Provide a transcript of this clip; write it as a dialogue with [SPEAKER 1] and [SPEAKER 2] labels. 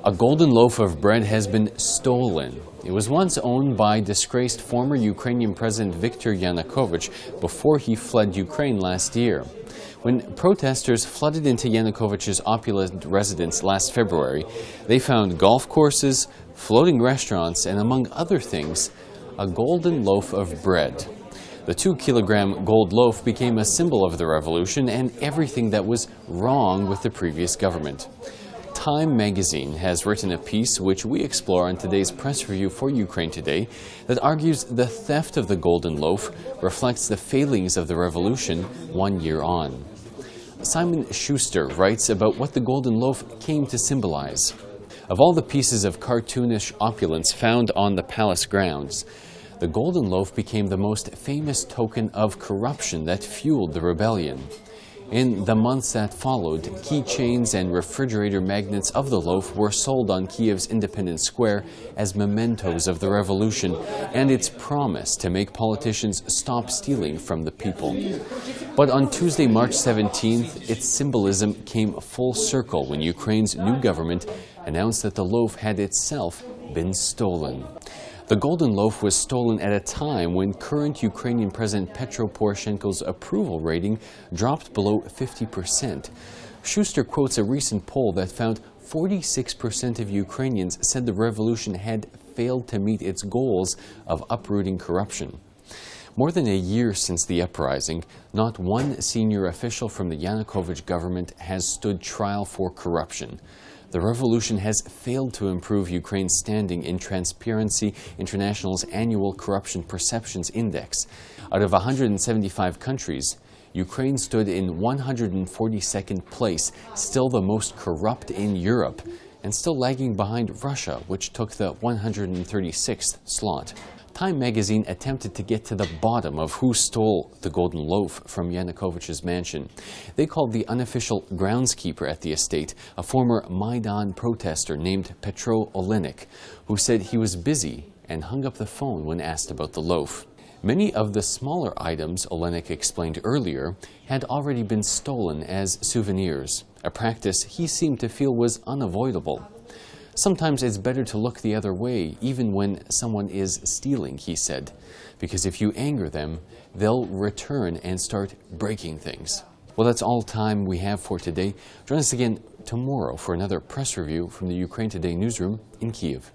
[SPEAKER 1] A golden loaf of bread has been stolen. It was once owned by disgraced former Ukrainian President Viktor Yanukovych before he fled Ukraine last year. When protesters flooded into Yanukovych's opulent residence last February, they found golf courses, floating restaurants, and among other things, a golden loaf of bread. The 2-kilogram gold loaf became a symbol of the revolution and everything that was wrong with the previous government. Time magazine has written a piece which we explore in today's press review for Ukraine Today that argues the theft of the golden loaf reflects the failings of the revolution 1 year on. Simon Schuster writes about what the golden loaf came to symbolize. Of all the pieces of cartoonish opulence found on the palace grounds, the golden loaf became the most famous token of corruption that fueled the rebellion. In the months that followed, keychains and refrigerator magnets of the loaf were sold on Kiev's Independence Square as mementos of the revolution and its promise to make politicians stop stealing from the people. But on Tuesday, March 17th, its symbolism came full circle when Ukraine's new government announced that the loaf had itself been stolen. The golden loaf was stolen at a time when current Ukrainian President Petro Poroshenko's approval rating dropped below 50%. Schuster quotes a recent poll that found 46% of Ukrainians said the revolution had failed to meet its goals of uprooting corruption. More than a year since the uprising, not one senior official from the Yanukovych government has stood trial for corruption. The revolution has failed to improve Ukraine's standing in Transparency International's annual Corruption Perceptions Index. Out of 175 countries, Ukraine stood in 142nd place, still the most corrupt in Europe, and still lagging behind Russia, which took the 136th slot. Time magazine attempted to get to the bottom of who stole the golden loaf from Yanukovych's mansion. They called the unofficial groundskeeper at the estate a former Maidan protester named Petro Olenek, who said he was busy and hung up the phone when asked about the loaf. Many of the smaller items, Olenek explained earlier, had already been stolen as souvenirs, a practice he seemed to feel was unavoidable. Sometimes it's better to look the other way, even when someone is stealing, he said, because if you anger them, they'll return and start breaking things. Well, that's all time we have for today. Join us again tomorrow for another press review from the Ukraine Today newsroom in Kyiv.